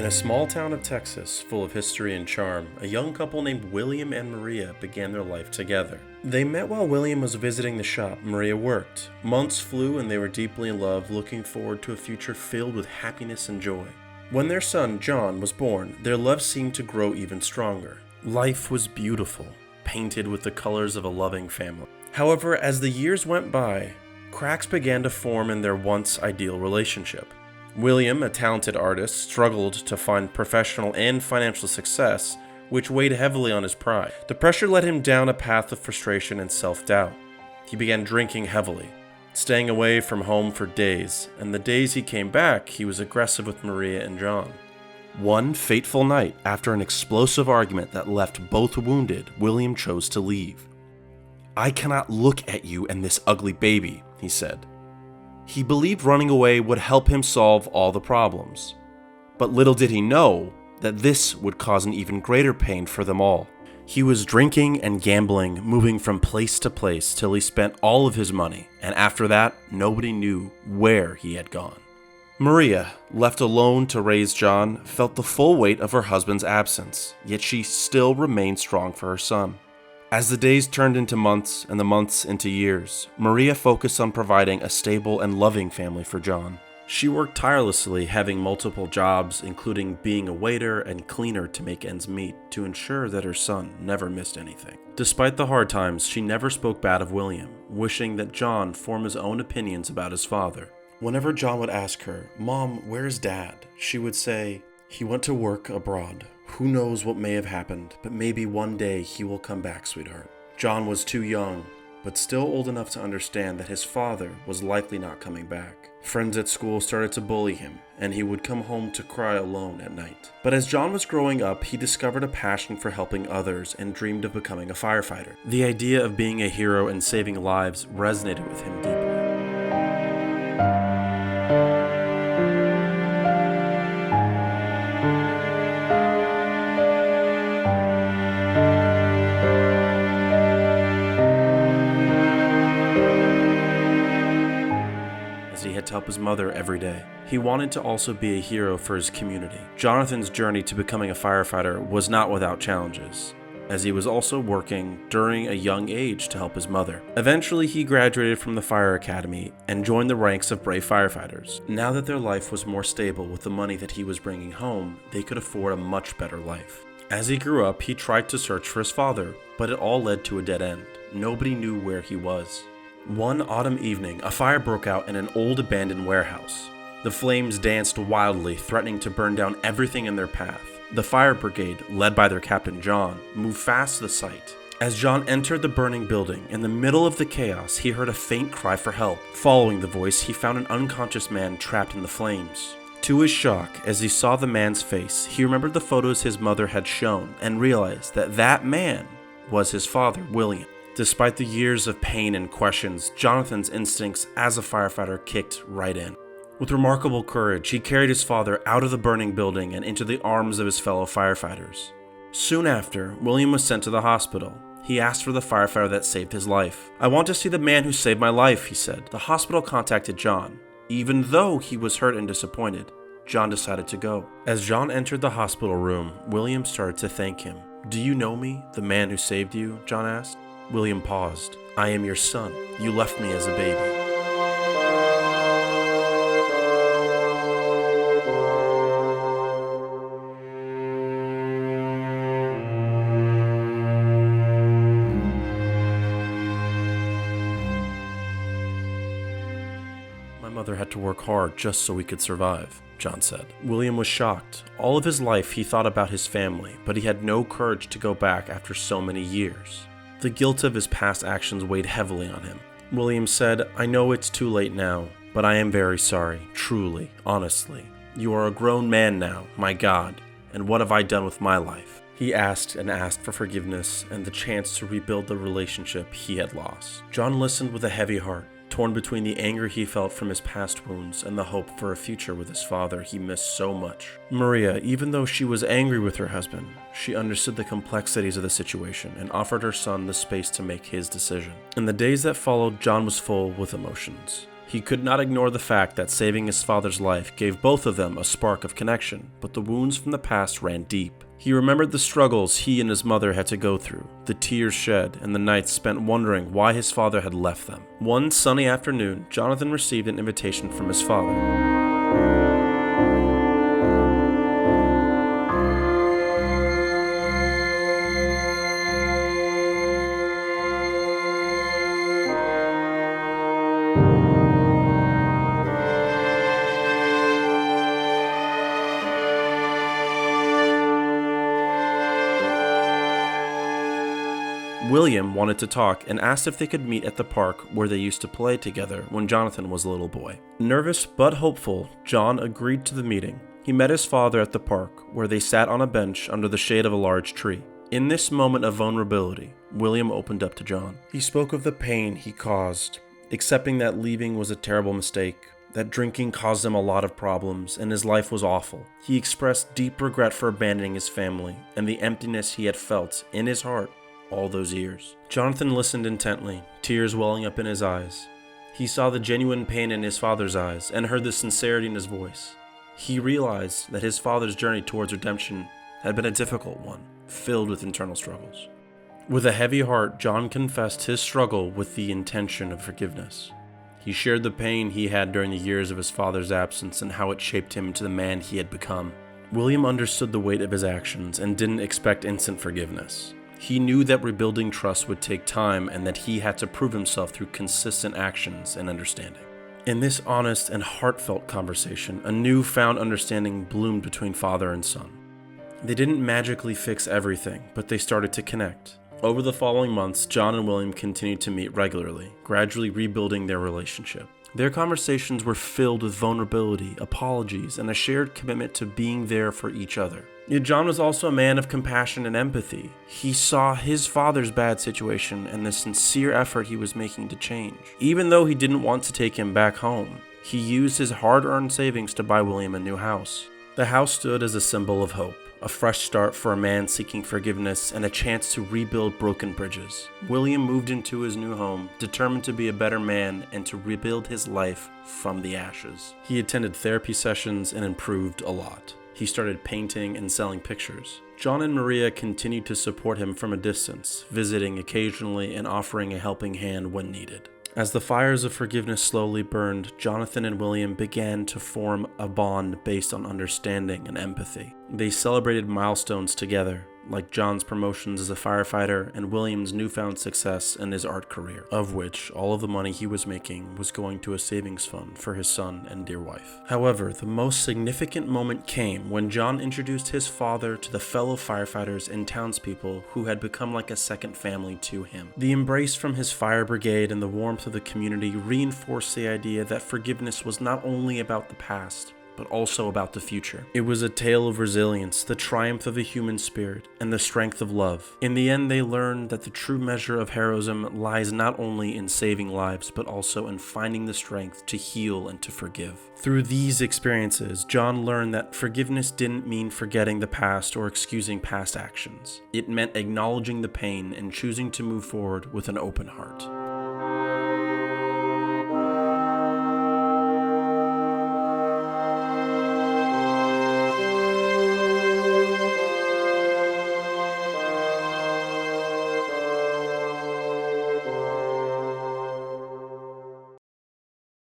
a small town of Texas, full of history and charm, a young couple named William and Maria began their life together. They met while William was visiting the shop Maria worked. Months flew and they were deeply in love, looking forward to a future filled with happiness and joy. When their son, John, was born, their love seemed to grow even stronger. Life was beautiful, painted with the colors of a loving family. However, as the years went by, cracks began to form in their once ideal relationship. William, a talented artist, struggled to find professional and financial success, which weighed heavily on his pride. The pressure led him down a path of frustration and self-doubt. He began drinking heavily, staying away from home for days, and the days he came back, he was aggressive with Maria and John. One fateful night, after an explosive argument that left both wounded, William chose to leave. "I cannot look at you and this ugly baby," he said. He believed running away would help him solve all the problems. But little did he know that this would cause an even greater pain for them all. He was drinking and gambling, moving from place to place till he spent all of his money, and after that, nobody knew where he had gone. Maria, left alone to raise John, felt the full weight of her husband's absence, yet she still remained strong for her son. As the days turned into months and the months into years, Maria focused on providing a stable and loving family for John. She worked tirelessly, having multiple jobs, including being a waiter and cleaner to make ends meet, to ensure that her son never missed anything. Despite the hard times, she never spoke bad of William, wishing that John form his own opinions about his father. Whenever John would ask her, "Mom, where's Dad?" she would say, "He went to work abroad. Who knows what may have happened, but maybe one day he will come back, sweetheart." John was too young, but still old enough to understand that his father was likely not coming back. Friends at school started to bully him, and he would come home to cry alone at night. But as John was growing up, he discovered a passion for helping others and dreamed of becoming a firefighter. The idea of being a hero and saving lives resonated with him deeply. To help his mother every day. He wanted to also be a hero for his community. Jonathan's journey to becoming a firefighter was not without challenges, as he was also working during a young age to help his mother. Eventually, he graduated from the fire academy and joined the ranks of brave firefighters. Now that their life was more stable with the money that he was bringing home, they could afford a much better life. As he grew up, he tried to search for his father, but it all led to a dead end. Nobody knew where he was. One autumn evening, a fire broke out in an old abandoned warehouse. The flames danced wildly, threatening to burn down everything in their path. The fire brigade, led by their captain John, moved fast to the site. As John entered the burning building, in the middle of the chaos, he heard a faint cry for help. Following the voice, he found an unconscious man trapped in the flames. To his shock, as he saw the man's face, he remembered the photos his mother had shown and realized that that man was his father, William. Despite the years of pain and questions, Jonathan's instincts as a firefighter kicked right in. With remarkable courage, he carried his father out of the burning building and into the arms of his fellow firefighters. Soon after, William was sent to the hospital. He asked for the firefighter that saved his life. "I want to see the man who saved my life," he said. The hospital contacted John. Even though he was hurt and disappointed, John decided to go. As John entered the hospital room, William started to thank him. "Do you know me, the man who saved you?" John asked. William paused. "I am your son. You left me as a baby." "My mother had to work hard just so we could survive," John said. William was shocked. All of his life he thought about his family, but he had no courage to go back after so many years. The guilt of his past actions weighed heavily on him. William said, "I know it's too late now, but I am very sorry, truly, honestly. You are a grown man now, my God, and what have I done with my life?" He asked for forgiveness and the chance to rebuild the relationship he had lost. John listened with a heavy heart, torn between the anger he felt from his past wounds and the hope for a future with his father he missed so much. Maria, even though she was angry with her husband, she understood the complexities of the situation and offered her son the space to make his decision. In the days that followed, John was full with emotions. He could not ignore the fact that saving his father's life gave both of them a spark of connection, but the wounds from the past ran deep. He remembered the struggles he and his mother had to go through, the tears shed, and the nights spent wondering why his father had left them. One sunny afternoon, Jonathan received an invitation from his father. William wanted to talk and asked if they could meet at the park where they used to play together when Jonathan was a little boy. Nervous but hopeful, John agreed to the meeting. He met his father at the park where they sat on a bench under the shade of a large tree. In this moment of vulnerability, William opened up to John. He spoke of the pain he caused, accepting that leaving was a terrible mistake, that drinking caused him a lot of problems, and his life was awful. He expressed deep regret for abandoning his family and the emptiness he had felt in his heart all those years. Jonathan listened intently, tears welling up in his eyes. He saw the genuine pain in his father's eyes and heard the sincerity in his voice. He realized that his father's journey towards redemption had been a difficult one, filled with internal struggles. With a heavy heart, John confessed his struggle with the intention of forgiveness. He shared the pain he had during the years of his father's absence and how it shaped him into the man he had become. William understood the weight of his actions and didn't expect instant forgiveness. He knew that rebuilding trust would take time and that he had to prove himself through consistent actions and understanding. In this honest and heartfelt conversation, a newfound understanding bloomed between father and son. They didn't magically fix everything, but they started to connect. Over the following months, John and William continued to meet regularly, gradually rebuilding their relationship. Their conversations were filled with vulnerability, apologies, and a shared commitment to being there for each other. Yet John was also a man of compassion and empathy. He saw his father's bad situation and the sincere effort he was making to change. Even though he didn't want to take him back home, he used his hard-earned savings to buy William a new house. The house stood as a symbol of hope, a fresh start for a man seeking forgiveness and a chance to rebuild broken bridges. William moved into his new home, determined to be a better man and to rebuild his life from the ashes. He attended therapy sessions and improved a lot. He started painting and selling pictures. John and Maria continued to support him from a distance, visiting occasionally and offering a helping hand when needed. As the fires of forgiveness slowly burned, Jonathan and William began to form a bond based on understanding and empathy. They celebrated milestones together, like John's promotions as a firefighter and William's newfound success in his art career, of which all of the money he was making was going to a savings fund for his son and dear wife. However, the most significant moment came when John introduced his father to the fellow firefighters and townspeople who had become like a second family to him. The embrace from his fire brigade and the warmth of the community reinforced the idea that forgiveness was not only about the past, but also about the future. It was a tale of resilience, the triumph of the human spirit, and the strength of love. In the end, they learned that the true measure of heroism lies not only in saving lives, but also in finding the strength to heal and to forgive. Through these experiences, John learned that forgiveness didn't mean forgetting the past or excusing past actions. It meant acknowledging the pain and choosing to move forward with an open heart.